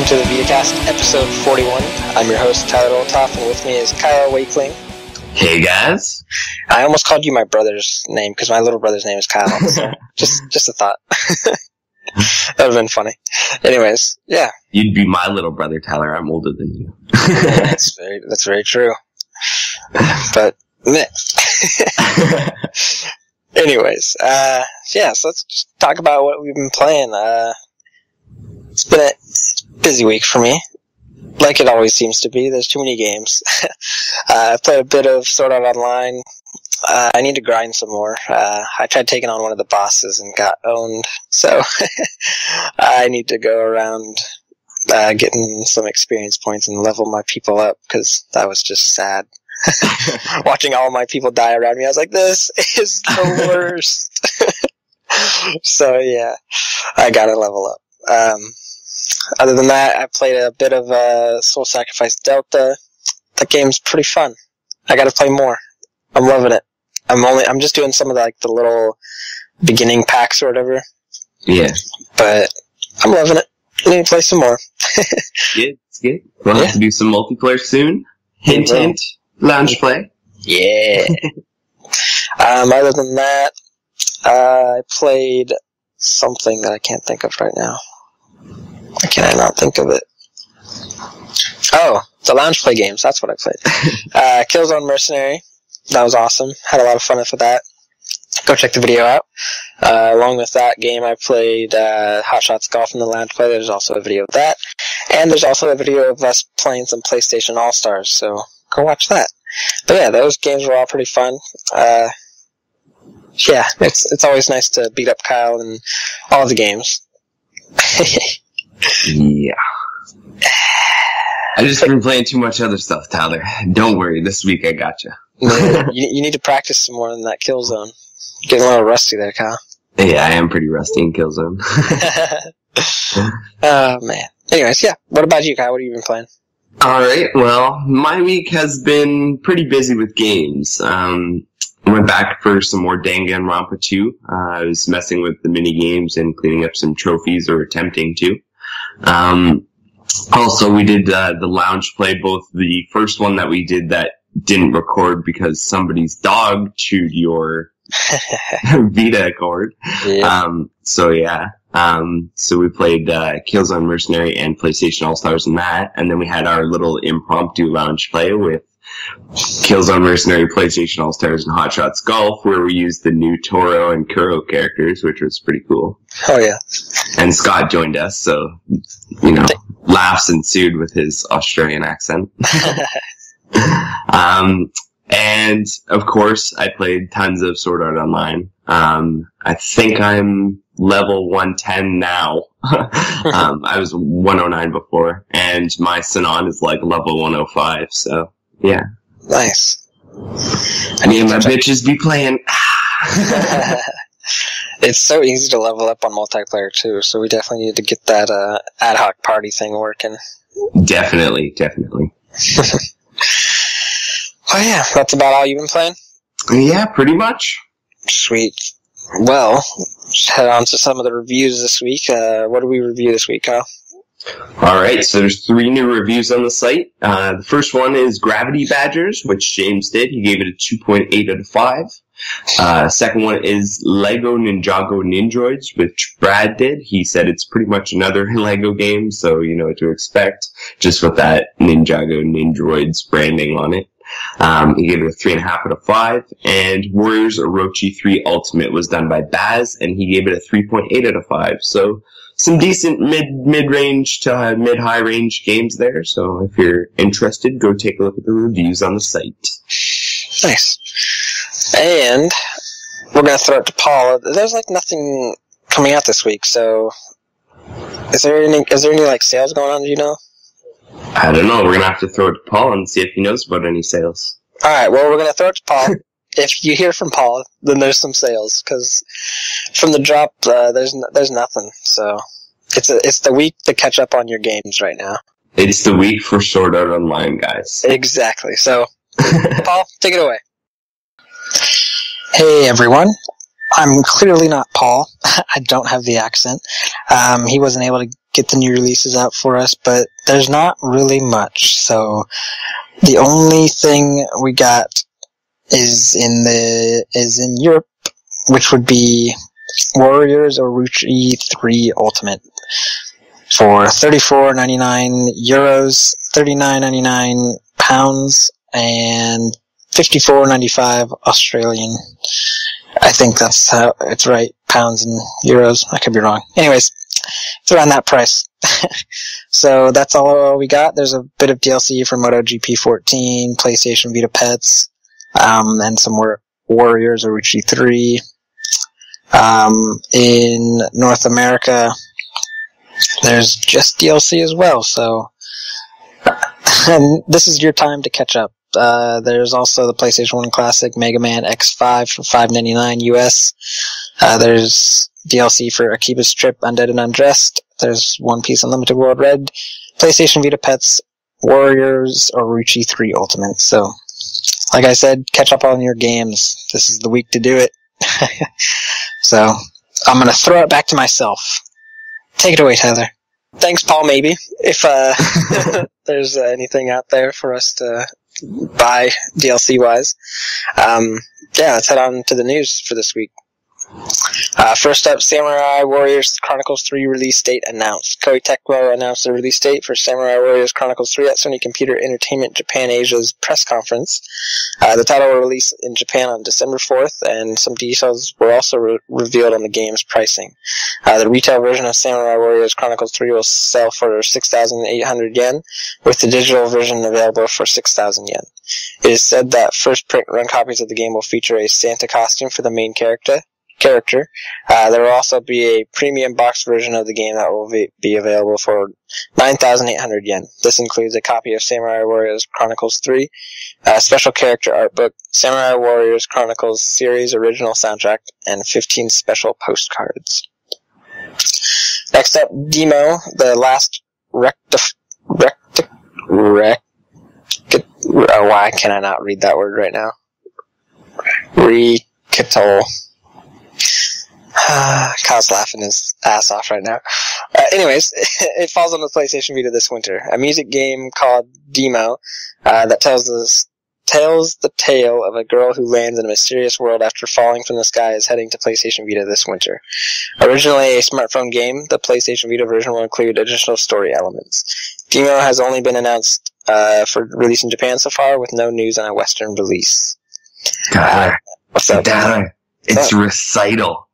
welcome to the Vitacast, episode 41. I'm your host, Tyler Oltoff, and with me is Kyle Wakeling. Hey, guys. I almost called you my brother's name, because my little brother's name is Kyle, so just a thought. That would have been funny. Anyways, yeah. You'd be my little brother, Tyler. I'm older than you. That's very true. But, meh. Anyways, yeah, so let's just talk about what we've been playing. It's been a busy week for me, like it always seems to be. There's too many games. I played a bit of Sword Art Online. I need to grind some more. I tried taking on one of the bosses and got owned, so I need to go around getting some experience points and level my people up, because that was just sad. Watching all my people die around me, I was like, this is the worst. So yeah, I gotta level up. Other than that, I played a bit of Soul Sacrifice Delta. That game's pretty fun. I gotta play more. I'm loving it. I'm just doing some of the little beginning packs or whatever. Yeah. But I'm loving it. I need to play some more. Good, it's good. We'll have to do some multiplayer soon. Hint, hint. Lounge play. Yeah. Other than that, I played something that I can't think of right now. Why can I not think of it? Oh, the lounge play games. That's what I played. Killzone Mercenary. That was awesome. Had a lot of fun with that. Go check the video out. Along with that game, I played Hot Shots Golf in the lounge play. There's also a video of that. And there's also a video of us playing some PlayStation All-Stars, so go watch that. But yeah, those games were all pretty fun. Yeah, it's always nice to beat up Kyle in all the games. Yeah. I just been playing too much other stuff, Tyler. Don't worry, this week I gotcha. You need to practice some more in that Killzone. Getting a little rusty there, Kyle. Yeah, I am pretty rusty in Killzone. Oh, man. Anyways, yeah. What about you, Kyle? What have you been playing? Alright, well, my week has been pretty busy with games. I went back for some more Danganronpa 2. I was messing with the mini games and cleaning up some trophies, or attempting to. Also, we did the lounge play, both the first one that we did that didn't record because somebody's dog chewed your Vita cord. Yeah. So we played Killzone Mercenary and PlayStation All-Stars in that, and then we had our little impromptu lounge play with Killzone Mercenary, PlayStation All-Stars, and Hot Shots Golf, where we used the new Toro and Kuro characters, which was pretty cool. Oh, yeah. And Scott joined us, so, laughs ensued with his Australian accent. And, of course, I played tons of Sword Art Online. I think I'm level 110 now. I was 109 before, and my Sinon is level 105, so, yeah. Nice. Me and my bitches be playing. It's so easy to level up on multiplayer, too, so we definitely need to get that ad hoc party thing working. Definitely. Oh yeah, that's about all you've been playing? Yeah, pretty much. Sweet. Well, let's head on to some of the reviews this week. What did we review this week, Kyle? Alright, so there's 3 new reviews on the site. The first one is Gravity Badgers, which James did. He gave it a 2.8 out of 5. Second one is Lego Ninjago Ninjoids, which Brad did. He said it's pretty much another Lego game, so you know what to expect, just with that Ninjago Ninjoids branding on it. He gave it a 3.5 out of 5, and Warriors Orochi 3 Ultimate was done by Baz, and he gave it a 3.8 out of 5. So some decent mid-range to mid-high range games there. So if you're interested, go take a look at the reviews on the site. Nice. And we're gonna throw it to Paul. There's nothing coming out this week, so is there any sales going on? Do you know? I don't know. We're going to have to throw it to Paul and see if he knows about any sales. Alright, well, we're going to throw it to Paul. If you hear from Paul, then there's some sales, because from the drop, there's nothing. So it's the week to catch up on your games right now. It's the week for Sword Art Online, guys. Exactly. So, Paul, take it away. Hey, everyone. I'm clearly not Paul. I don't have the accent. He wasn't able to get the new releases out for us, but there's not really much. So the only thing we got is in Europe, which would be Warriors Orochi 3 Ultimate for €34.99, £39.99, and 54.95 Australian. I think that's how it's right. Pounds and euros. I could be wrong. Anyways, it's around that price. So that's all we got. There's a bit of DLC for MotoGP 14, PlayStation Vita pets, and some more Warriors Orochi 3. In North America, there's just DLC as well. So, and this is your time to catch up. There's also the PlayStation 1 Classic Mega Man X5 for $5.99 US. There's DLC for Akiba's Trip Undead and Undressed. There's One Piece Unlimited World Red, PlayStation Vita Pets, Warriors Orochi 3 Ultimate. So, like I said, catch up on your games. This is the week to do it. So, I'm gonna throw it back to myself. Take it away, Tyler. Thanks, Paul, maybe. If there's anything out there for us to buy DLC-wise. Let's head on to the news for this week. First up, Samurai Warriors Chronicles 3 release date announced. Koei Tecmo announced the release date for Samurai Warriors Chronicles 3 at Sony Computer Entertainment Japan Asia's press conference. The title will release in Japan on December 4th, and some details were also revealed on the game's pricing. The retail version of Samurai Warriors Chronicles 3 will sell for 6,800 yen, with the digital version available for 6,000 yen. It is said that first print run copies of the game will feature a Santa costume for the main character. There will also be a premium box version of the game that will be available for 9,800 yen. This includes a copy of Samurai Warriors Chronicles 3, a special character art book, Samurai Warriors Chronicles series original soundtrack, and 15 special postcards. Next up, Demo, the last why can I not read that word right now? Recital. Kyle's laughing his ass off right now. Anyways, it falls on the PlayStation Vita this winter. A music game called Demo that tells the tale of a girl who lands in a mysterious world after falling from the sky is heading to PlayStation Vita this winter. Originally a smartphone game, the PlayStation Vita version will include additional story elements. Demo has only been announced for release in Japan so far, with no news on a Western release. What's up? Tyler, it's Recital.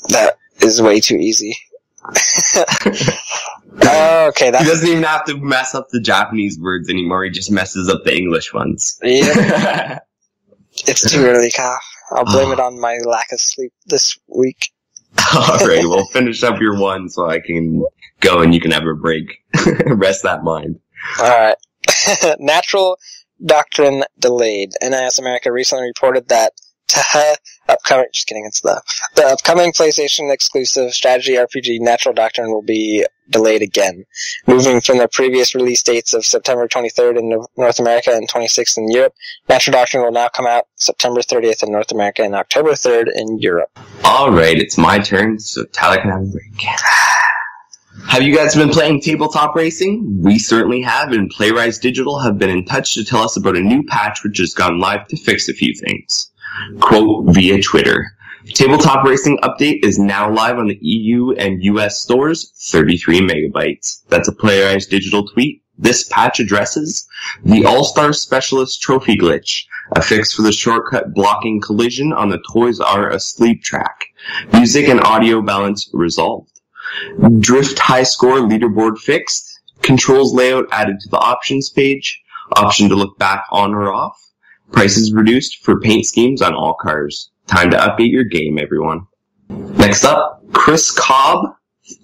That is way too easy. Okay, he doesn't even have to mess up the Japanese words anymore. He just messes up the English ones. Yeah. It's too early, Kyle. I'll blame it on my lack of sleep this week. Alright, well, finish up your one so I can go and you can have a break. Rest that mind. Alright. Natural Doctrine delayed. NIS America recently reported that the upcoming PlayStation exclusive strategy RPG Natural Doctrine will be delayed again, moving from the previous release dates of September 23rd in North America and 26th in Europe. Natural Doctrine will now come out September 30th in North America and October 3rd in Europe. Alright, it's my turn, so Tyler can have a break. Have you guys been playing tabletop racing? We certainly have, and Playrise Digital have been in touch to tell us about a new patch which has gone live to fix a few things. Quote via Twitter, Tabletop Racing Update is now live on the EU and US stores, 33 megabytes. That's a Playrise Digital tweet. This patch addresses the All-Star Specialist Trophy glitch, a fix for the shortcut blocking collision on the Toys R Asleep track. Music and audio balance resolved. Drift high score leaderboard fixed. Controls layout added to the options page. Option to look back on or off. Prices reduced for paint schemes on all cars. Time to update your game, everyone. Next up, Chris Cobb,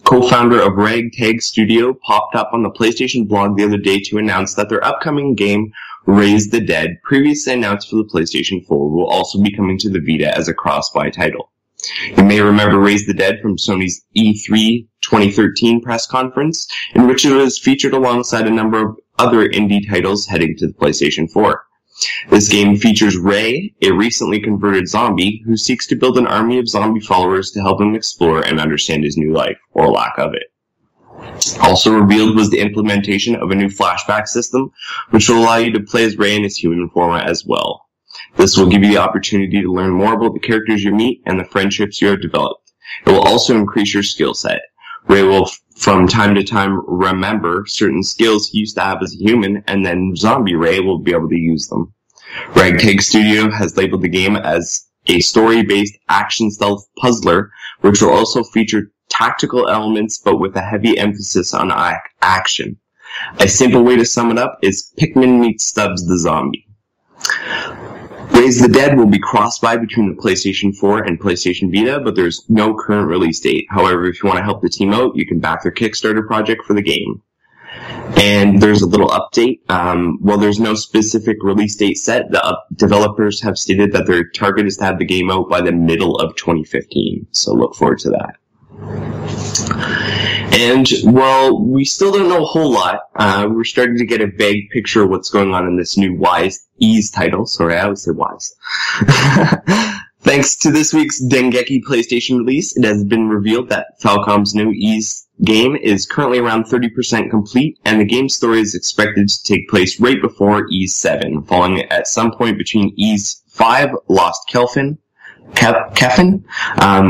co-founder of Ragtag Studio, popped up on the PlayStation blog the other day to announce that their upcoming game, Raise the Dead, previously announced for the PlayStation 4, will also be coming to the Vita as a cross-buy title. You may remember Raise the Dead from Sony's E3 2013 press conference, in which it was featured alongside a number of other indie titles heading to the PlayStation 4. This game features Ray, a recently converted zombie, who seeks to build an army of zombie followers to help him explore and understand his new life, or lack of it. Also revealed was the implementation of a new flashback system, which will allow you to play as Ray in his human form as well. This will give you the opportunity to learn more about the characters you meet and the friendships you have developed. It will also increase your skill set. Ray will, from time to time, remember certain skills he used to have as a human, and then Zombie Ray will be able to use them. Ragtag Studio has labeled the game as a story-based action stealth puzzler, which will also feature tactical elements, but with a heavy emphasis on action. A simple way to sum it up is Pikmin meets Stubbs the Zombie. Raise the Dead will be cross-buy between the PlayStation 4 and PlayStation Vita, but there's no current release date. However, if you want to help the team out, you can back their Kickstarter project for the game. And there's a little update. While there's no specific release date set, the developers have stated that their target is to have the game out by the middle of 2015. So look forward to that. And, well, we still don't know a whole lot. We're starting to get a vague picture of what's going on in this new Ease title. Sorry, I always say Wise. Thanks to this week's Dengeki PlayStation release, it has been revealed that Falcom's new Ease game is currently around 30% complete, and the game's story is expected to take place right before Ease 7, falling at some point between Ease 5, Lost Kefin,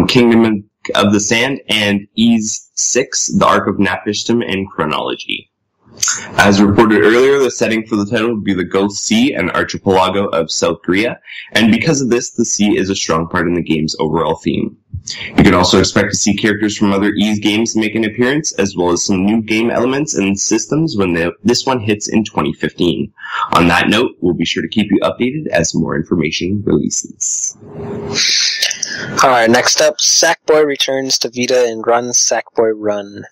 Kingdom of the Sand, and Ease 6, The Ark of Napishtim and Chronology. As reported earlier, the setting for the title would be the Ghost Sea, an archipelago of South Korea, and because of this, the sea is a strong part in the game's overall theme. You can also expect to see characters from other Ease games make an appearance, as well as some new game elements and systems when this one hits in 2015. On that note, we'll be sure to keep you updated as more information releases. Alright, next up, Sackboy returns to Vita and Run Sackboy Run.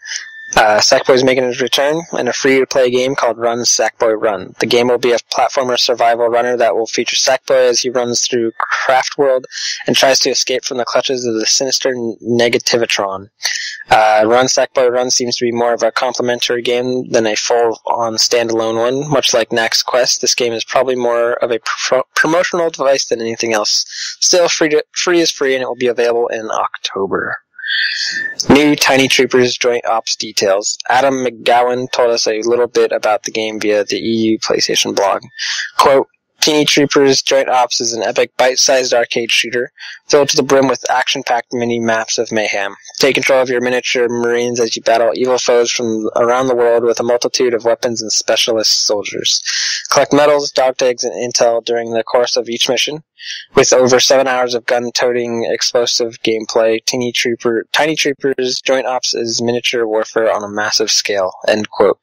Sackboy is making his return in a free-to-play game called Run Sackboy Run. The game will be a platformer survival runner that will feature Sackboy as he runs through Craft World and tries to escape from the clutches of the sinister Negativatron. Run Sackboy Run seems to be more of a complementary game than a full-on standalone one. Much like Next Quest, this game is probably more of a promotional device than anything else. Still, free is free, and it will be available in October. New Tiny Troopers Joint Ops details. Adam McGowan told us a little bit about the game via the EU PlayStation blog. Quote, Tiny Troopers Joint Ops is an epic bite-sized arcade shooter filled to the brim with action-packed mini-maps of mayhem. Take control of your miniature Marines as you battle evil foes from around the world with a multitude of weapons and specialist soldiers. Collect medals, dog tags, and intel during the course of each mission. With over 7 hours of gun-toting explosive gameplay, Tiny Troopers Joint Ops is miniature warfare on a massive scale. End quote.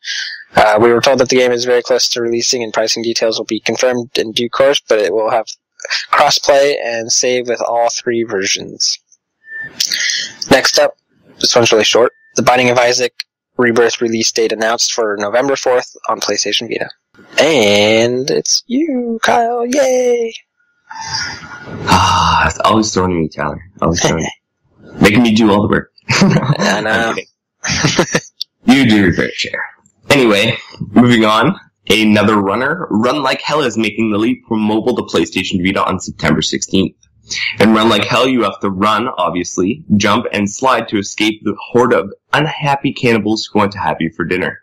We were told that the game is very close to releasing and pricing details will be confirmed in due course, but it will have cross-play and save with all 3 versions. Next up, this one's really short. The Binding of Isaac Rebirth release date announced for November 4th on PlayStation Vita. And it's you, Kyle. Yay! It's always throwing me, Tyler. Always throwing me. Making me do all the work. I know. You do your fair share. Anyway, moving on. Another runner, Run Like Hell is making the leap from mobile to PlayStation Vita on September 16th. In Run Like Hell, you have to run, obviously, jump, and slide to escape the horde of unhappy cannibals who want to have you for dinner.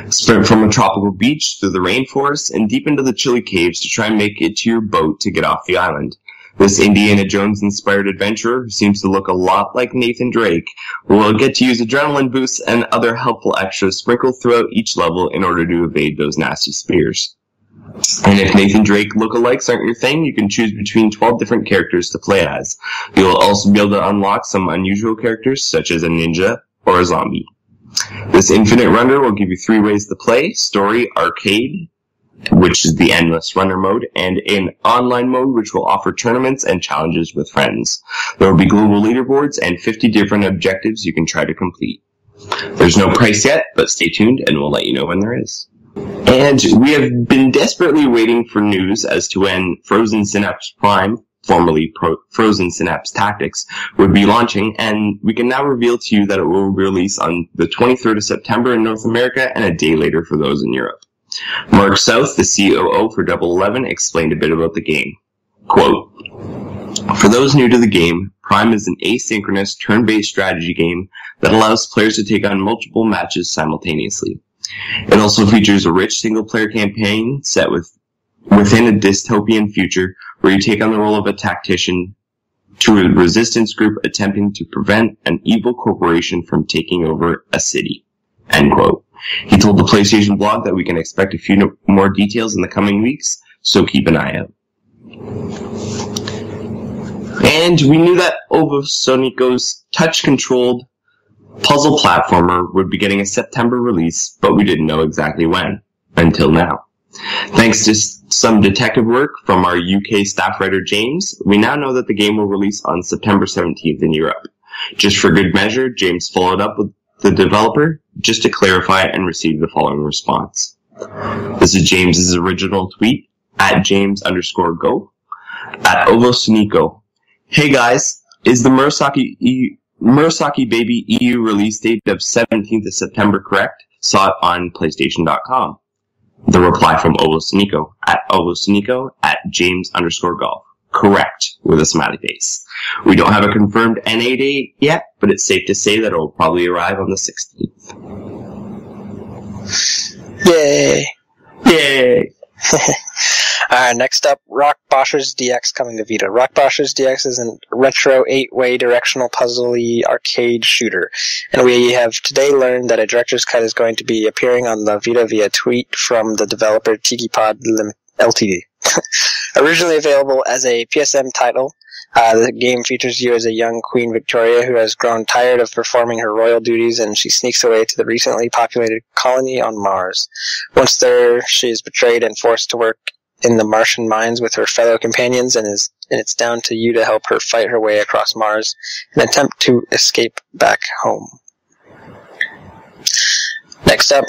Sprint from a tropical beach through the rainforest and deep into the chilly caves to try and make it to your boat to get off the island. This Indiana Jones-inspired adventurer, who seems to look a lot like Nathan Drake, will get to use adrenaline boosts and other helpful extras sprinkled throughout each level in order to evade those nasty spears. And if Nathan Drake lookalikes aren't your thing, you can choose between 12 different characters to play as. You'll also be able to unlock some unusual characters, such as a ninja or a zombie. This infinite runner will give you 3 ways to play: story, arcade, which is the endless runner mode, and an online mode which will offer tournaments and challenges with friends. There will be global leaderboards and 50 different objectives you can try to complete. There's no price yet, but stay tuned and we'll let you know when there is. And we have been desperately waiting for news as to when Frozen Synapse Prime, formerly Frozen Synapse Tactics, would be launching, and we can now reveal to you that it will release on the 23rd of September in North America and a day later for those in Europe. Mark South, the COO for Double 11, explained a bit about the game. Quote, "For those new to the game, Prime is an asynchronous, turn-based strategy game that allows players to take on multiple matches simultaneously. It also features a rich single-player campaign set within a dystopian future where you take on the role of a tactician to a resistance group attempting to prevent an evil corporation from taking over a city. End quote. He told the PlayStation blog that we can expect a few more details in the coming weeks, so keep an eye out. And we knew that Ovosonico's touch-controlled puzzle platformer would be getting a September release, but we didn't know exactly when, until now. Thanks to some detective work from our UK staff writer James, we now know that the game will release on September 17th in Europe. Just for good measure, James followed up with the developer just to clarify and receive the following response. This is James's original tweet, at James_go, at Ovosonico. Hey guys, is the Murasaki Baby EU release date of 17th of September correct? Saw it on PlayStation.com. The reply from Ovosonico, at James_golf. Correct, with a smiley face. We don't have a confirmed NA date yet, but it's safe to say that it will probably arrive on the 16th. Yay! Yay! Next up, Rock Boschers DX coming to Vita. Rock Boschers DX is a retro 8-way directional puzzle-y arcade shooter, and we have today learned that a director's cut is going to be appearing on the Vita via tweet from the developer TikiPod Ltd. Originally available as a PSM title, the game features you as a young Queen Victoria who has grown tired of performing her royal duties, and she sneaks away to the recently populated colony on Mars. Once there, she is betrayed and forced to work in the Martian mines with her fellow companions, and it's down to you to help her fight her way across Mars and attempt to escape back home. Next up,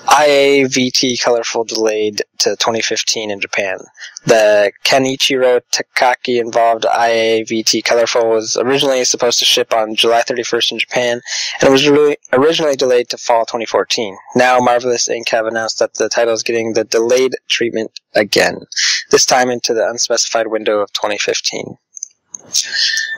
IAVT Colorful delayed to 2015 in Japan. The Kenichiro Takaki involved IAVT Colorful was originally supposed to ship on July 31st in Japan, and it was originally delayed to fall 2014. Now, Marvelous Inc. have announced that the title is getting the delayed treatment again, this time into the unspecified window of 2015.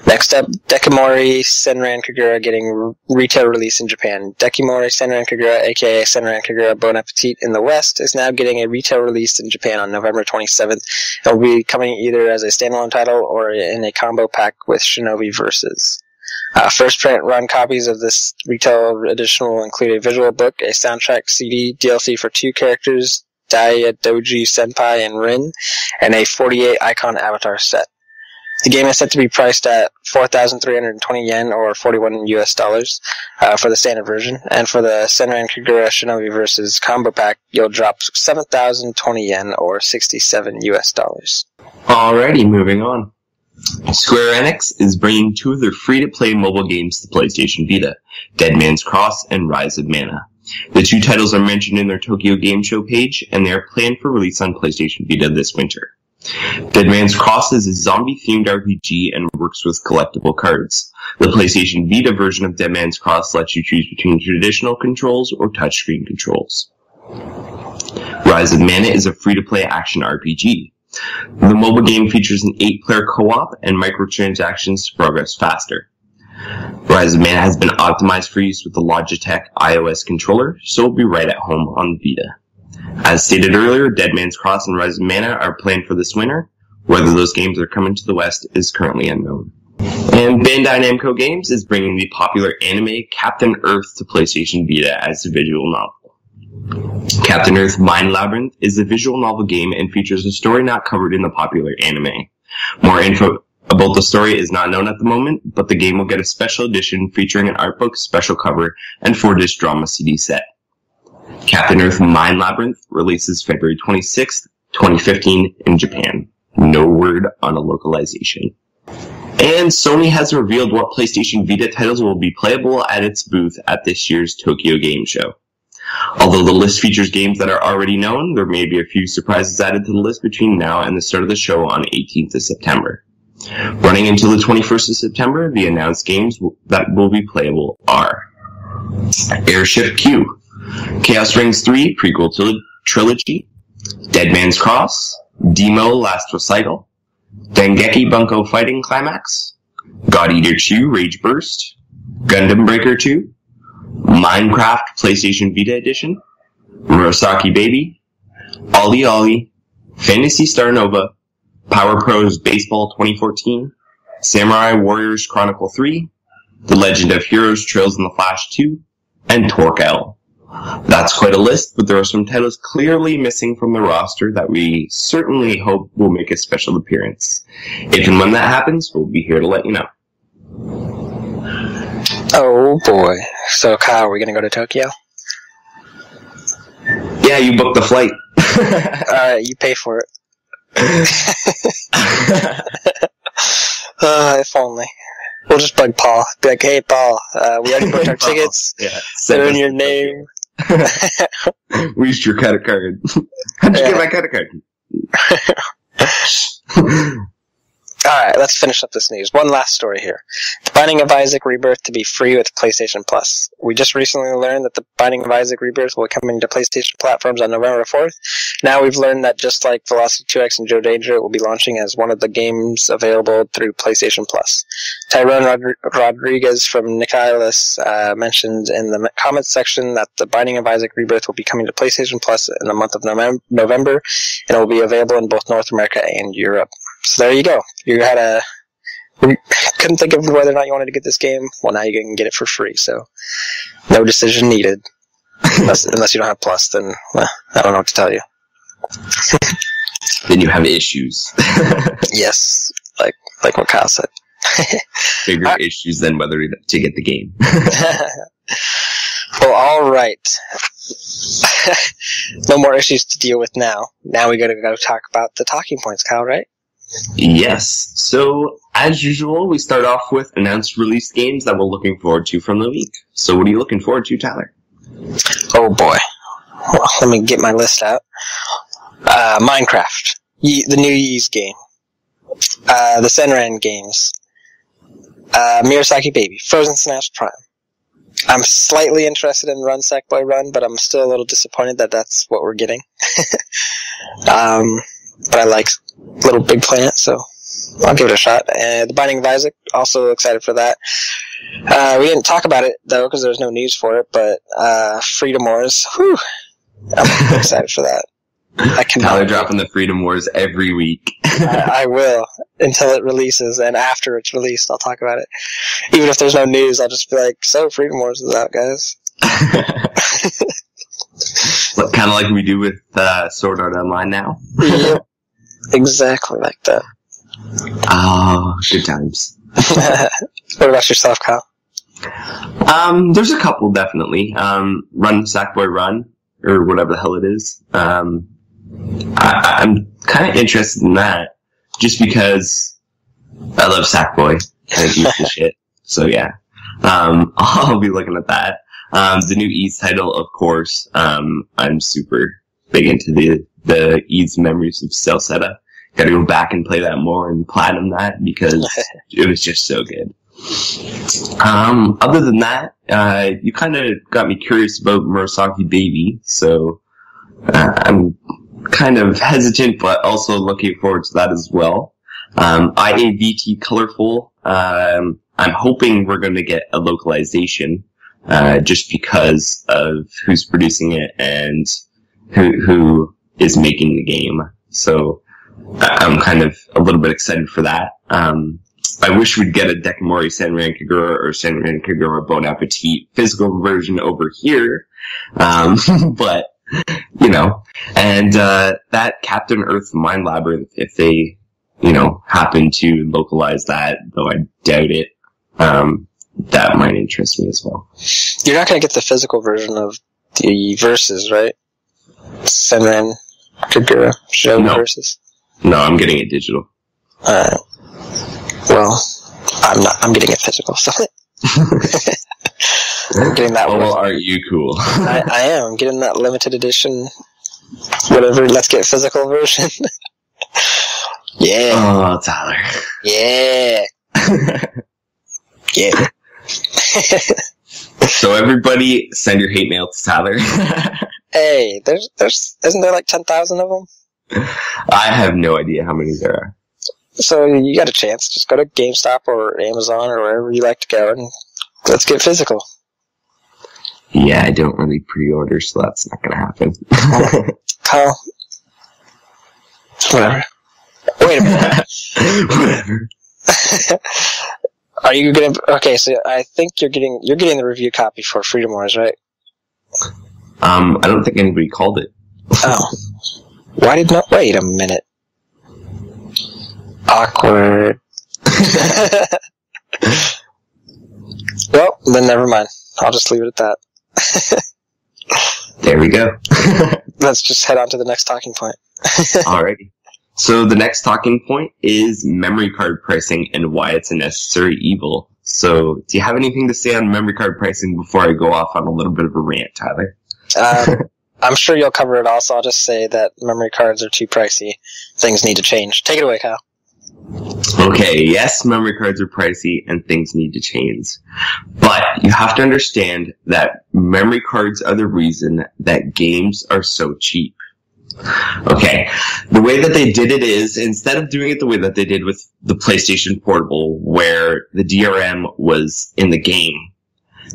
Next up, Dekimori Senran Kagura getting retail release in Japan. Dekimori Senran Kagura, aka Senran Kagura Bon Appetit in the West, is now getting a retail release in Japan on November 27th. It will be coming either as a standalone title or in a combo pack with Shinobi Versus. First print run copies of this retail edition will include a visual book, a soundtrack CD, DLC for 2 characters, Daya Doji Senpai and Rin, and a 48 icon avatar set. The game is set to be priced at 4,320 yen or $41 for the standard version, and for the Senran Kagura Shinobi vs. Combo Pack, you'll drop 7,020 yen or $67. Alrighty, moving on. Square Enix is bringing 2 of their free-to-play mobile games to PlayStation Vita, Dead Man's Cross and Rise of Mana. The 2 titles are mentioned in their Tokyo Game Show page, and they are planned for release on PlayStation Vita this winter. Dead Man's Cross is a zombie-themed RPG and works with collectible cards. The PlayStation Vita version of Dead Man's Cross lets you choose between traditional controls or touchscreen controls. Rise of Mana is a free-to-play action RPG. The mobile game features an 8-player co-op and microtransactions to progress faster. Rise of Mana has been optimized for use with the Logitech iOS controller, so it'll be right at home on Vita. As stated earlier, Dead Man's Cross and Rise of Mana are planned for this winter. Whether those games are coming to the West is currently unknown. And Bandai Namco Games is bringing the popular anime Captain Earth to PlayStation Vita as a visual novel. Captain Earth Mind Labyrinth is a visual novel game and features a story not covered in the popular anime. More info about the story is not known at the moment, but the game will get a special edition featuring an art book, special cover, and 4-disc drama CD set. Captain Earth Mind Labyrinth releases February 26th, 2015 in Japan. No word on a localization. And Sony has revealed what PlayStation Vita titles will be playable at its booth at this year's Tokyo Game Show. Although the list features games that are already known, there may be a few surprises added to the list between now and the start of the show on 18th of September. Running until the 21st of September, the announced games that will be playable are Airship Q, Chaos Rings 3 Prequel Trilogy, Dead Man's Cross, Demo Last Recital, Dengeki Bunko Fighting Climax, God Eater 2 Rage Burst, Gundam Breaker 2, Minecraft PlayStation Vita Edition, Murasaki Baby, Ollie Ollie, Phantasy Star Nova, Power Pros Baseball 2014, Samurai Warriors Chronicle 3, The Legend of Heroes Trails in the Flash 2, and Torque L. That's quite a list, but there are some titles clearly missing from the roster that we certainly hope will make a special appearance. If and when that happens, we'll be here to let you know. Oh boy. So Kyle, are we gonna go to Tokyo? Yeah, you booked the flight. Alright, you pay for it. If only. We'll just bug Paul. Be like, hey Paul, we already booked our tickets. Yeah. They're in your name. We used your credit card. How'd you get my credit card? Alright, let's finish up this news. One last story here. The Binding of Isaac Rebirth to be free with PlayStation Plus. We just recently learned that the Binding of Isaac Rebirth will be coming to PlayStation platforms on November 4th. Now we've learned that just like Velocity 2X and Joe Danger, it will be launching as one of the games available through PlayStation Plus. Tyrone Rodriguez from Nikilis mentioned in the comments section that the Binding of Isaac Rebirth will be coming to PlayStation Plus in the month of November, and it will be available in both North America and Europe. So there you go. You couldn't think of whether or not you wanted to get this game. Well, now you can get it for free, so no decision needed. Unless you don't have Plus, then I don't know what to tell you. Then you have issues. Yes, like what Kyle said. Bigger issues than whether to get the game. Well, alright. No more issues to deal with now. Now we gotta go talk about the talking points, Kyle, right? Yes. So, as usual, we start off with announced release games that we're looking forward to from the week. So what are you looking forward to, Tyler? Oh boy. Well, let me get my list out. Minecraft. The new Ys game. The Senran games. Murasaki Baby. Frozen Synapse Prime. I'm slightly interested in Run Sackboy Run, but I'm still a little disappointed that that's what we're getting. But I like Little Big Planet, so I'll give it a shot. The Binding of Isaac, also excited for that. We didn't talk about it, though, because there's no news for it, but Freedom Wars, whew, I'm excited for that. Tyler dropping the Freedom Wars every week. I will, until it releases, and after it's released, I'll talk about it. Even if there's no news, I'll just be like, so Freedom Wars is out, guys. Kind of like we do with Sword Art Online now. Yep. Exactly like that. Oh, good times. What about yourself, Kyle? There's a couple, definitely. Run Sackboy Run, or whatever the hell it is. I'm kind of interested in that, just because I love Sackboy. I think he's the shit. So yeah. I'll be looking at that. The new Ys title, of course. I'm super big into the Ys Memories of Celceta. Gotta go back and play that more and platinum that because it was just so good. Other than that, you kind of got me curious about Murasaki Baby, so I'm kind of hesitant, but also looking forward to that as well. IAVT Colorful, I'm hoping we're going to get a localization, just because of who's producing it and who is making the game. So I'm kind of a little bit excited for that. I wish we'd get a Dekamori Senran Kagura or Senran Kagura Bon Appetit physical version over here. But, you know, and that Captain Earth Mind Labyrinth, if they, you know, happen to localize that, though I doubt it, that might interest me as well. You're not going to get the physical version of the verses, right? Senran Kagura show verses? No, I'm getting it digital. Well, I'm not. I'm getting it physical, so I'm getting that one. Well, aren't you cool? I am. I'm getting that limited edition, whatever, let's get physical version. Yeah. Oh, Tyler. Yeah. Yeah. So everybody send your hate mail to Tyler. Hey, there's isn't there like 10,000 of them? I have no idea how many there are. So you got a chance. Just go to GameStop or Amazon or wherever you like to go and Let's get physical. Yeah, I don't really pre-order, so that's not going to happen. Kyle, whatever. Wait a minute. Whatever. Are you gonna? Okay, so I think you're getting the review copy for Freedom Wars, right? I don't think anybody called it. Oh, why did not? Wait a minute. Awkward. Well, then never mind. I'll just leave it at that. There we go. Let's just head on to the next talking point. Alrighty. So the next talking point is memory card pricing and why it's a necessary evil. So do you have anything to say on memory card pricing before I go off on a little bit of a rant, Tyler? I'm sure you'll cover it all, so I'll just say that memory cards are too pricey. Things need to change. Take it away, Kyle. Okay, yes, memory cards are pricey and things need to change. But you have to understand that memory cards are the reason that games are so cheap. Okay, the way that they did it is, instead of doing it the way that they did with the PlayStation Portable, where the DRM was in the game,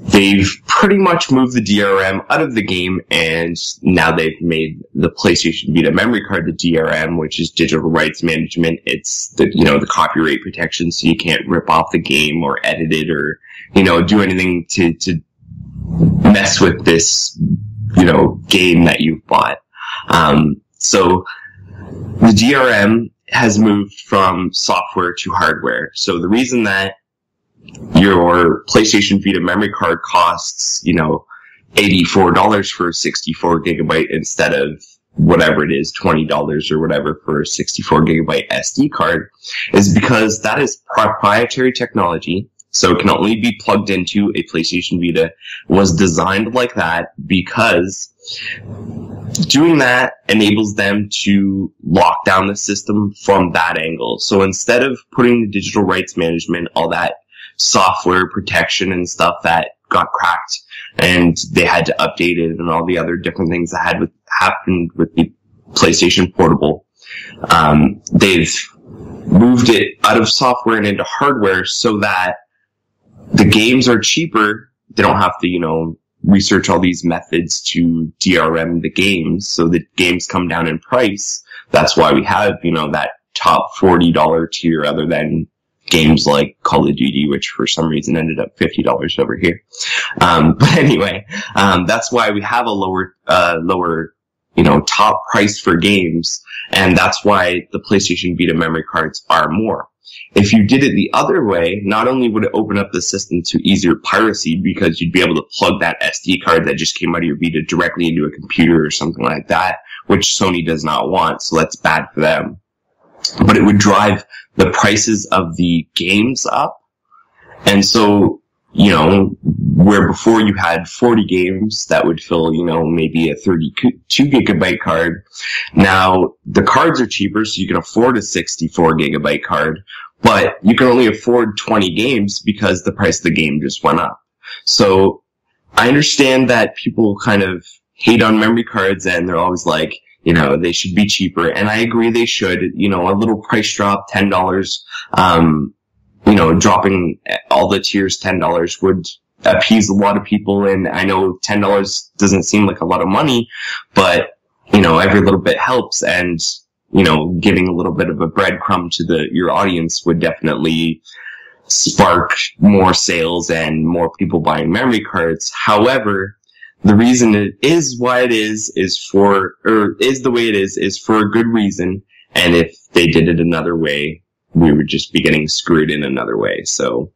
they've pretty much moved the DRM out of the game, and now they've made the PlayStation Vita memory card the DRM, which is digital rights management. It's the copyright protection, so you can't rip off the game or edit it or, do anything to mess with this, game that you've bought. So the DRM has moved from software to hardware. So the reason that your PlayStation Vita memory card costs, $84 for a 64 gigabyte instead of whatever it is, $20 or whatever for a 64 gigabyte SD card, is because that is proprietary technology. So it can only be plugged into a PlayStation Vita. It was designed like that because doing that enables them to lock down the system from that angle. So instead of putting the digital rights management, all that software protection and stuff that got cracked and they had to update it and all the other different things that happened with the PlayStation Portable, they've moved it out of software and into hardware so that the games are cheaper. They don't have to, research all these methods to DRM the games, so the games come down in price. That's why we have, that top $40 tier other than games like Call of Duty, which for some reason ended up $50 over here. But anyway, that's why we have a lower, top price for games, and that's why the PlayStation Vita memory cards are more. If you did it the other way, not only would it open up the system to easier piracy because you'd be able to plug that SD card that just came out of your Vita directly into a computer or something like that, which Sony does not want, so that's bad for them. But it would drive the prices of the games up. And so, where before you had 40 games that would fill, maybe a 32 gigabyte card, now the cards are cheaper, so you can afford a 64 gigabyte card, but you can only afford 20 games because the price of the game just went up. So I understand that people kind of hate on memory cards and they're always like, they should be cheaper. And I agree they should. A little price drop, $10, dropping all the tiers $10 would appease a lot of people. And I know $10 doesn't seem like a lot of money, but, every little bit helps. And, giving a little bit of a breadcrumb to your audience would definitely spark more sales and more people buying memory cards. However, the reason it is why it is the way it is for a good reason. And if they did it another way, we would just be getting screwed in another way. So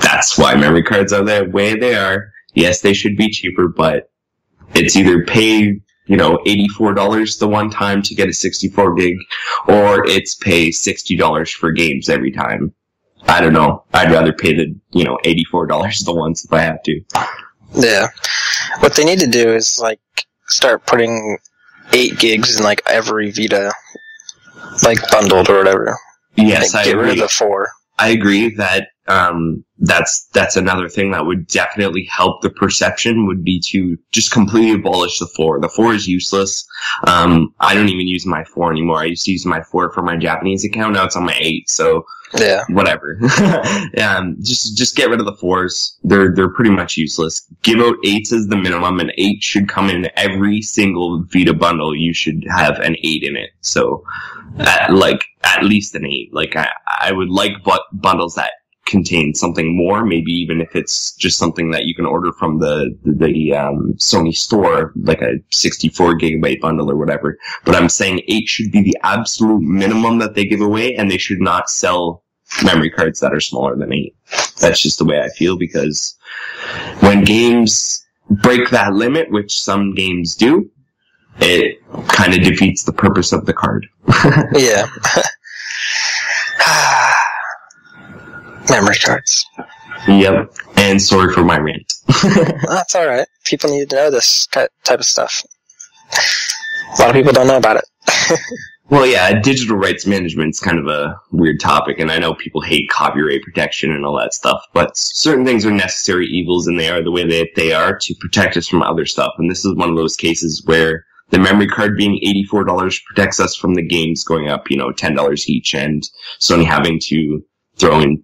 that's why memory cards are the way they are. Yes, they should be cheaper, but it's either pay, $84 the one time to get a 64 gig, or it's pay $60 for games every time. I don't know. I'd rather pay the, $84 the once if I have to. Yeah. What they need to do is, start putting 8 gigs in, every Vita, bundled or whatever. Yes, I agree. Get rid of the 4. I agree that that's another thing that would definitely help the perception, would be to just completely abolish the 4. The 4 is useless. I don't even use my 4 anymore. I used to use my 4 for my Japanese account. Now it's on my 8. So yeah, whatever. Just get rid of the 4s. They're pretty much useless. Give out 8s as the minimum, and 8 should come in every single Vita bundle. You should have an 8 in it. So at least an 8. Like I would like bundles that contain something more, maybe even if it's just something that you can order from the Sony store, like a 64 gigabyte bundle or whatever. But I'm saying 8 should be the absolute minimum that they give away, and they should not sell memory cards that are smaller than 8. That's just the way I feel, because when games break that limit, which some games do, it kind of defeats the purpose of the card. Yeah. Memory cards. Yep. And sorry for my rant. That's alright. People need to know this type of stuff. A lot of people don't know about it. Well, yeah, digital rights management is kind of a weird topic, and I know people hate copyright protection and all that stuff, but certain things are necessary evils, and they are the way that they are to protect us from other stuff. And this is one of those cases where the memory card being $84 protects us from the games going up, $10 each, and Sony having to throw in,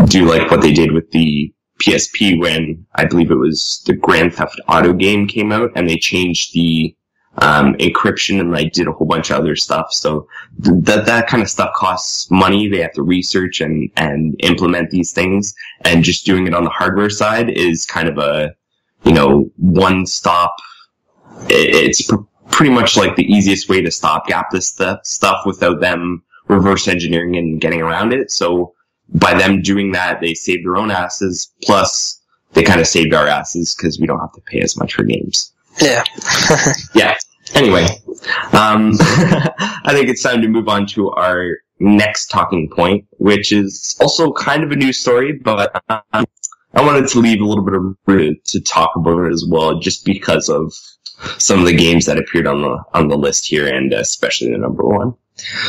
do like what they did with the PSP when I believe it was the Grand Theft Auto game came out, and they changed the encryption and like did a whole bunch of other stuff. So that kind of stuff costs money. They have to research and implement these things, and just doing it on the hardware side is kind of a one stop. It's pretty much like the easiest way to stopgap this stuff without them reverse engineering and getting around it. So by them doing that, they saved their own asses. Plus, they kind of saved our asses because we don't have to pay as much for games. Yeah. Yeah. Anyway, I think it's time to move on to our next talking point, which is also kind of a news story, but I wanted to leave a little bit of room to talk about it as well, just because of some of the games that appeared on the list here, and especially the number 1.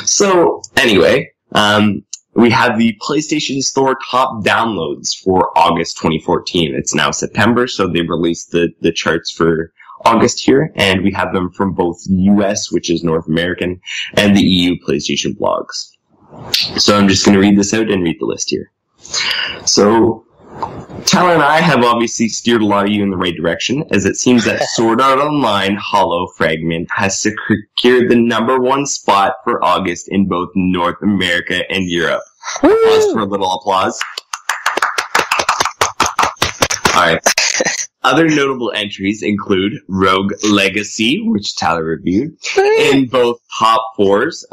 So anyway, we have the PlayStation Store top downloads for August 2014. It's now September, so they've released the charts for August here, and we have them from both US, which is North American, and the EU PlayStation blogs. So I'm just going to read this out and read the list here. So Tyler and I have obviously steered a lot of you in the right direction, as it seems that Sword Art Online Hollow Fragment has secured the number 1 spot for August in both North America and Europe. Pause for a little applause. Alright. Other notable entries include Rogue Legacy, which Tyler reviewed, in both top 4s.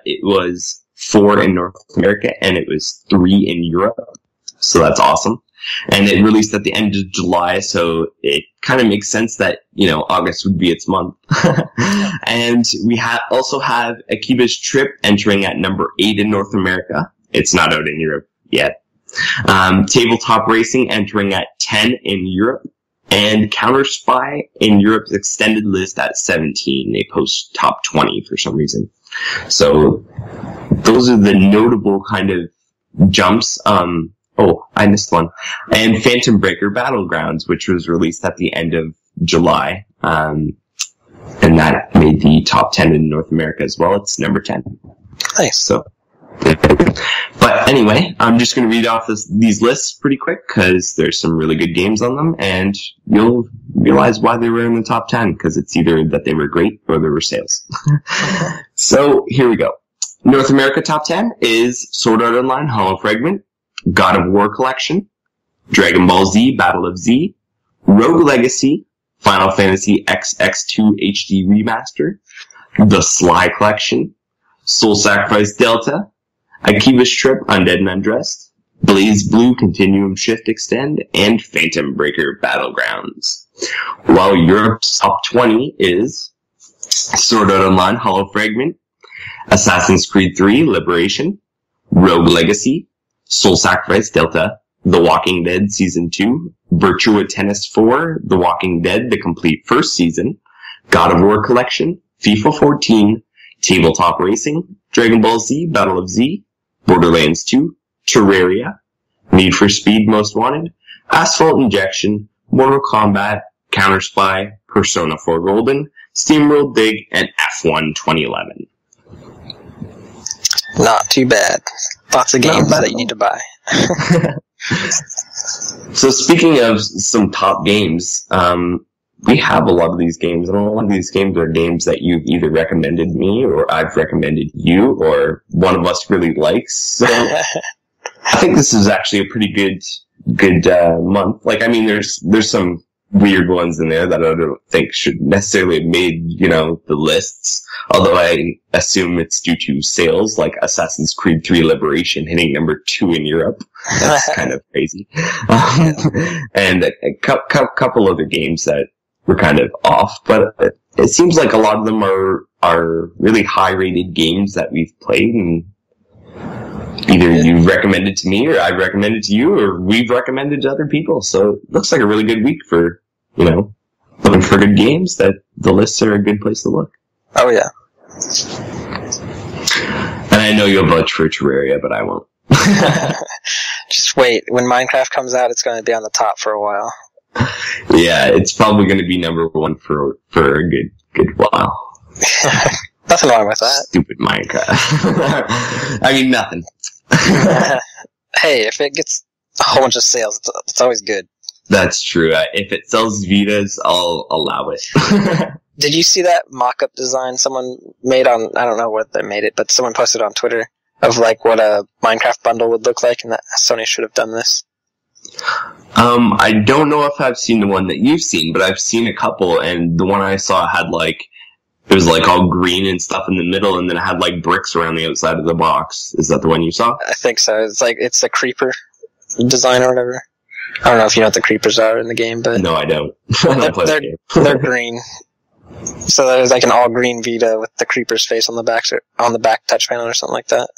It was 4 in North America, and it was 3 in Europe. So that's awesome. And it released at the end of July, so it kind of makes sense that, August would be its month. And we also have Akiba's Trip entering at number 8 in North America. It's not out in Europe yet. Tabletop Racing entering at 10 in Europe. And Counter Spy in Europe's extended list at 17. They post top 20 for some reason. So those are the notable kind of jumps. Oh, I missed one. And Phantom Breaker Battlegrounds, which was released at the end of July. And that made the top 10 in North America as well. It's number 10. Nice. So, but anyway, I'm just going to read off these lists pretty quick because there's some really good games on them, and you'll realize why they were in the top 10, because it's either that they were great or there were sales. So here we go. North America top 10 is Sword Art Online Hollow Fragment, God of War Collection, Dragon Ball Z Battle of Z, Rogue Legacy, Final Fantasy XX2 HD Remaster, The Sly Collection, Soul Sacrifice Delta, Akiba's Trip Undead and Undressed, Blaze Blue Continuum Shift Extend, and Phantom Breaker Battlegrounds. While Europe's top 20 is Sword Art Online Hollow Fragment, Assassin's Creed 3 Liberation, Rogue Legacy, Soul Sacrifice Delta, The Walking Dead Season 2, Virtua Tennis 4, The Walking Dead The Complete First Season, God of War Collection, FIFA 14, Tabletop Racing, Dragon Ball Z Battle of Z, Borderlands 2, Terraria, Need for Speed Most Wanted, Asphalt Injection, Mortal Kombat, Counter Spy, Persona 4 Golden, SteamWorld Dig, and F1 2011. Not too bad. Lots of games that you need to buy. So speaking of some top games, we have a lot of these games, and a lot of these games are games that you've either recommended me, or I've recommended you, or one of us really likes. So I think this is actually a pretty good month. Like, I mean, there's some weird ones in there that I don't think should necessarily have made, the lists. Although I assume it's due to sales, like Assassin's Creed 3 Liberation hitting number 2 in Europe. That's kind of crazy. And a couple other games that were kind of off, but it seems like a lot of them are really high-rated games that we've played, and either you've recommended to me, or I've recommended to you, or we've recommended to other people. So it looks like a really good week for, looking for good games. That the lists are a good place to look. Oh yeah. And I know you'll vote for Terraria, but I won't. Just wait. When Minecraft comes out, it's going to be on the top for a while. Yeah, it's probably going to be number 1 for a good while. Nothing wrong with that. Stupid Minecraft. I mean, nothing. Hey, if it gets a whole bunch of sales, it's always good. That's true. If it sells Vitas, I'll allow it. Did you see that mock-up design someone made on, I don't know where they made it, but someone posted on Twitter of like what a Minecraft bundle would look like, and that Sony should have done this? I don't know if I've seen the one that you've seen, but I've seen a couple, and the one I saw had it was all green and stuff in the middle, and then it had bricks around the outside of the box. Is that the one you saw? I think so. It's a creeper design or whatever. I don't know if you know what the creepers are in the game, but... No, I don't. I don't play the game. They're green. So there's an all-green Vita with the creeper's face on the back touch panel or something like that.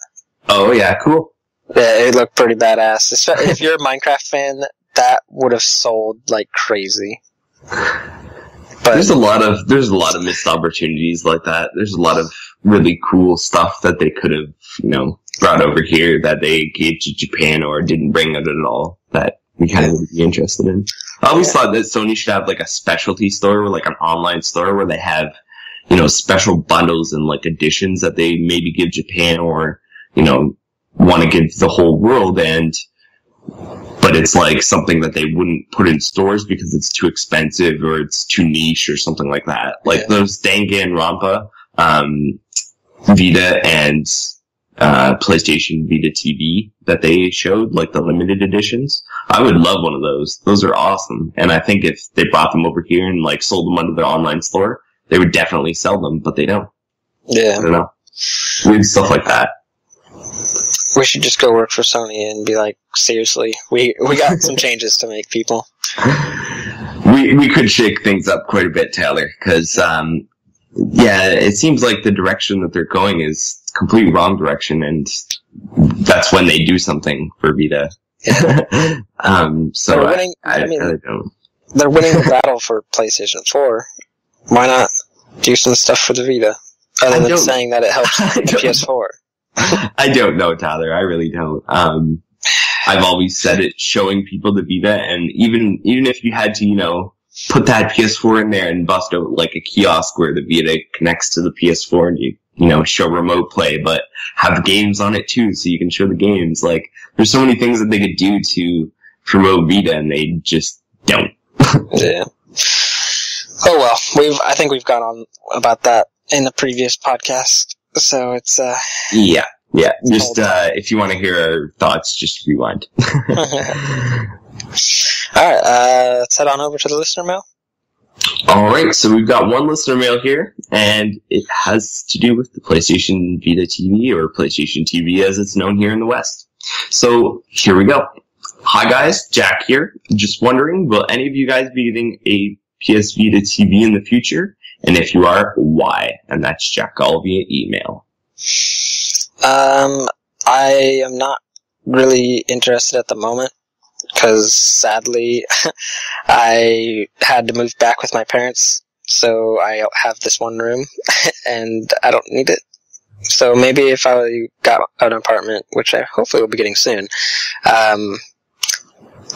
Oh, yeah, cool. Yeah, it looked pretty badass. If you're a Minecraft fan, that would have sold like crazy. But there's a lot of missed opportunities like that. There's a lot of really cool stuff that they could have, brought over here that they gave to Japan or didn't bring it at all that we kind of would be interested in. I always thought that Sony should have a specialty store, or an online store where they have, special bundles and editions that they maybe give Japan or, want to give the whole world, but it's something that they wouldn't put in stores because it's too expensive or it's too niche or something like that. Those Danganronpa, Vita and PlayStation Vita TV that they showed, the limited editions. I would love one of those. Those are awesome. And I think if they brought them over here and sold them under their online store, they would definitely sell them, but they don't. Yeah. I don't know. Weird stuff like that. We should just go work for Sony and be seriously, we got some changes to make, people. We could shake things up quite a bit, Taylor, because, it seems like the direction that they're going is completely wrong direction, and that's when they do something for Vita. So they're winning, I really don't. They're winning the battle for PlayStation 4. Why not do some stuff for the Vita? Other than saying that it helps the PS4. I don't know, Tyler. I really don't. I've always said it, showing people the Vita, and even if you had to, put that PS4 in there and bust out a kiosk where the Vita connects to the PS4 and you show remote play, but have games on it too, so you can show the games. There's so many things that they could do to promote Vita, and they just don't. Yeah. Oh well, I think we've gone on about that in the previous podcast, so it's Yeah. Just if you want to hear our thoughts, just rewind. Alright, let's head on over to the listener mail. Alright, so we've got one listener mail here, and it has to do with the PlayStation Vita TV, or PlayStation TV as it's known here in the West. So, here we go. Hi guys, Jack here. Just wondering, will any of you guys be getting a PS Vita TV in the future? And if you are, why? And that's Jack all via email. I am not really interested at the moment, because sadly, I had to move back with my parents, so I have this one room, and I don't need it. So maybe if I got an apartment, which I hopefully will be getting soon,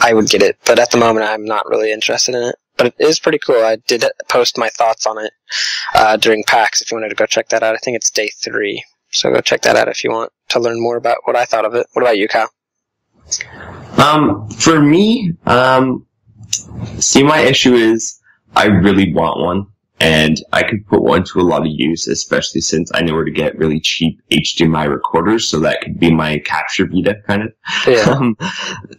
I would get it. But at the moment, I'm not really interested in it. But it is pretty cool. I did post my thoughts on it during PAX, if you wanted to go check that out. I think it's day 3. So go check that out if you want to learn more about what I thought of it. What about you, Kyle? For me, see, my issue is I really want one, and I could put one to a lot of use, especially since I know where to get really cheap HDMI recorders, so that could be my capture Vita, kind of. Yeah.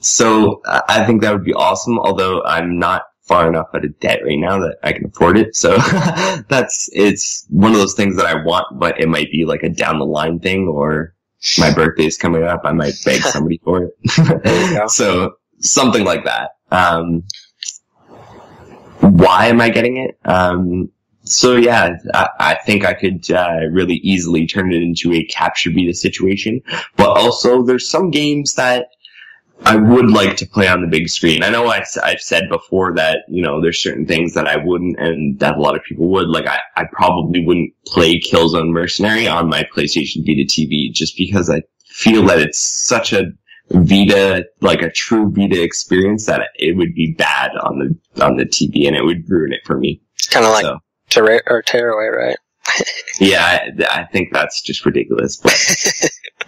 So I think that would be awesome, although I'm not far enough out of debt right now that I can afford it. So it's one of those things that I want, but it might be like a down the line thing, or my birthday's coming up, I might beg somebody for it. So something like that. Why am I getting it? So yeah, I think I could really easily turn it into a capture Vita situation. But also, there's some games that I would like to play on the big screen. I know I've said before that, you know, there's certain things that I wouldn't, and that a lot of people would. Like, I probably wouldn't play Killzone Mercenary on my PlayStation Vita TV, just because I feel that it's such a Vita, like a true Vita experience, that it would be bad on the TV, and it would ruin it for me. It's kind of like Tearaway, right? Yeah, I think that's just ridiculous. But,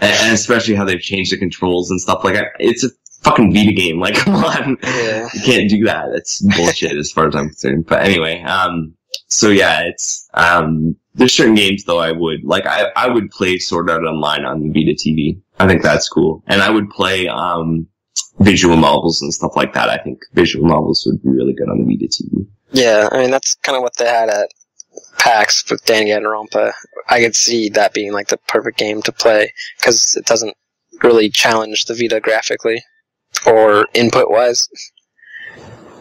and especially how they've changed the controls and stuff. Like, it's a fucking Vita game. Like, come on. Yeah. You can't do that. That's bullshit as far as I'm concerned. But anyway, so yeah, it's, there's certain games though I would, like, I would play Sword Art Online on the Vita TV. I think that's cool. And I would play, visual novels and stuff like that. I think visual novels would be really good on the Vita TV. Yeah, I mean, that's kind of what they had at PAX with Danganronpa. I could see that being like the perfect game to play, because it doesn't really challenge the Vita graphically or input-wise.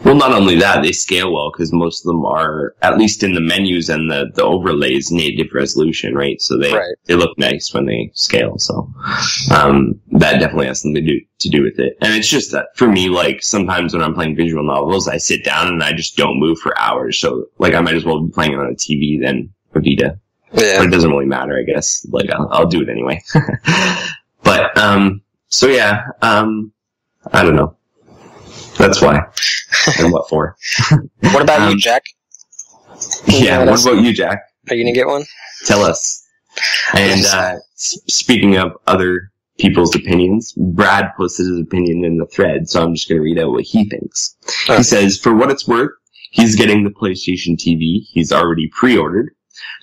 Well, not only that, they scale well, because most of them are, at least in the menus and the overlays, native resolution, right? So they look nice when they scale, so that definitely has something to do with it. And it's just that, for me, like, sometimes when I'm playing visual novels, I sit down and I just don't move for hours, so, like, I might as well be playing it on a TV than a Vita. Yeah. But it doesn't really matter, I guess. Like, I'll do it anyway. But, so yeah, I don't know. That's why. And what for? What about you, Jack? Yeah, what about you, Jack? Are you going to get one? Tell us. And speaking of other people's opinions, Brad posted his opinion in the thread, so I'm just going to read out what he thinks. Okay. He says, for what it's worth, he's getting the PlayStation TV. He's already pre-ordered.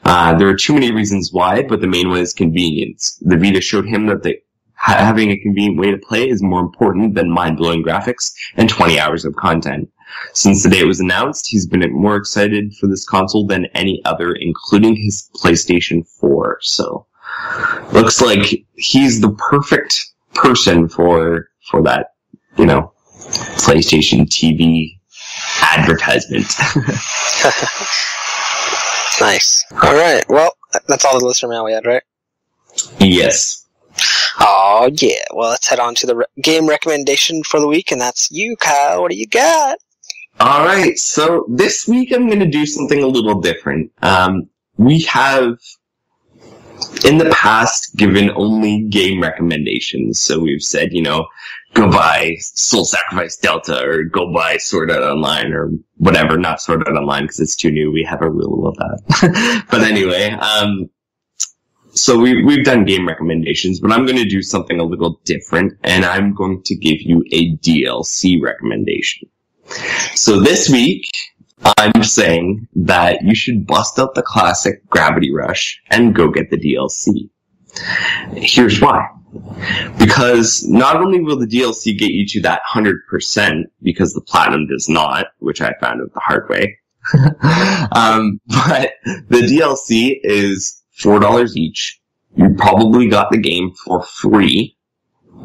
There are too many reasons why, but the main one is convenience. The Vita showed him that having a convenient way to play is more important than mind-blowing graphics and 20 hours of content. Since the day it was announced, he's been more excited for this console than any other, including his PlayStation 4. So, looks like he's the perfect person for that, you know, PlayStation TV advertisement. Nice. Alright, well, that's all the listener mail we had, right? Yes. Oh, yeah. Well, let's head on to the game recommendation for the week, and that's you, Kyle. What do you got? All right. So this week I'm going to do something a little different. We have, in the past, given only game recommendations. So we've said, you know, go buy Soul Sacrifice Delta, or go buy Sword Art Online, or whatever. Not Sword Art Online, because it's too new. We have a rule of that. But anyway, so we've done game recommendations, but I'm going to do something a little different, and I'm going to give you a DLC recommendation. So this week, I'm saying that you should bust out the classic Gravity Rush and go get the DLC. Here's why. Because not only will the DLC get you to that 100%, because the Platinum does not, which I found out the hard way, but the DLC is $4 each. You probably got the game for free,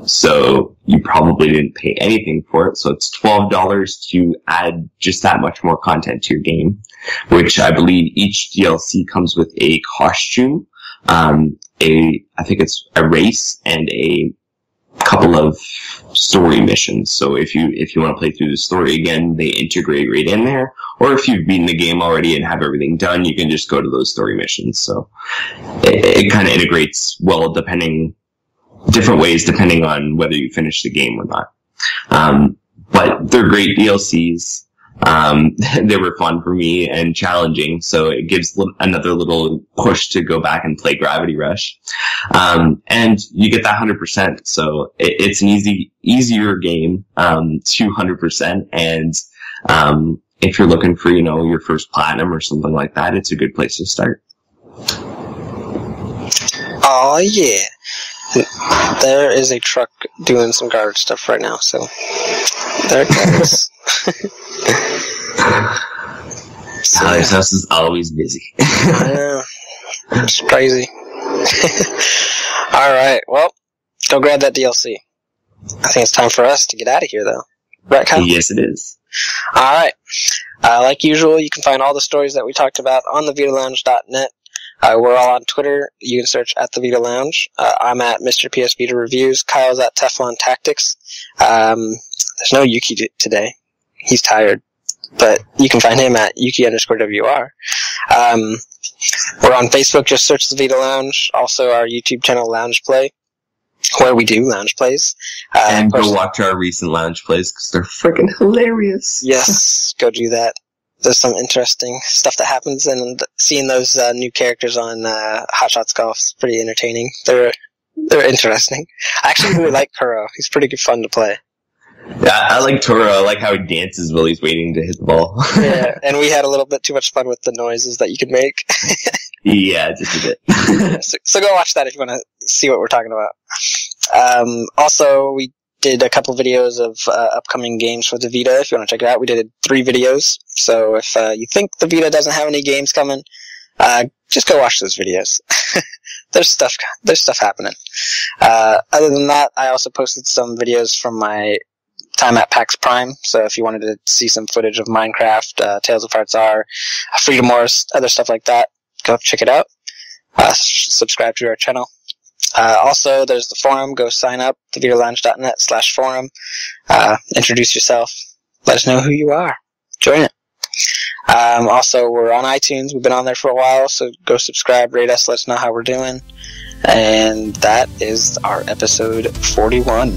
so you probably didn't pay anything for it. So it's $12 to add just that much more content to your game, which I believe each DLC comes with a costume, I think it's a race, and a couple of story missions. So if you want to play through the story again, they integrate right in there. Or if you've beaten the game already and have everything done, you can just go to those story missions. So it kind of integrates well, different ways depending on whether you finish the game or not. but they're great DLCs. They were fun for me and challenging, so it gives another little push to go back and play Gravity Rush. And you get that 100%, so it's an easier game, to 100%, and, if you're looking for, your first platinum or something like that, it's a good place to start. Oh yeah. There is a truck doing some garbage stuff right now, so there it goes. Tyler's house is always busy. I know. It's crazy. Alright, well, go grab that DLC. I think it's time for us to get out of here, though. Right, Kyle? Yes, it is. Alright. Like usual, you can find all the stories that we talked about on the VitaLounge.net. We're all on Twitter. You can search at the Vita Lounge. I'm at Mr. PSVita Reviews. Kyle's at Teflon Tactics. There's no Yuki today. He's tired. But you can find him at Yuki_WR. We're on Facebook. Just search the Vita Lounge. Also, our YouTube channel, Lounge Play, where we do Lounge Plays. And go watch our recent Lounge Plays, because they're freaking hilarious. Yes, go do that. There's some interesting stuff that happens, and seeing those new characters on Hot Shots Golf is pretty entertaining. They're interesting. I actually really like Kuro. He's pretty good fun to play. Yeah, I like Toro. I like how he dances while he's waiting to hit the ball. Yeah, and we had a little bit too much fun with the noises that you could make. Yeah, just a bit. So go watch that if you want to see what we're talking about. Also, we did a couple videos of upcoming games for the Vita. If you want to check it out, we did 3 videos. So if you think the Vita doesn't have any games coming, just go watch those videos. There's stuff happening. Other than that, I also posted some videos from my time at PAX Prime. So if you wanted to see some footage of Minecraft, Tales of Hearts R, Freedom Wars, other stuff like that, go check it out. Subscribe to our channel. Also, there's the forum. Go sign up, thevitalounge.net/forum. Introduce yourself. Let us know who you are. Join it. Also, we're on iTunes. We've been on there for a while, so go subscribe, rate us, let us know how we're doing. And that is our episode 41.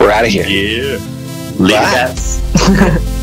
We're out of here. Yeah. Bye.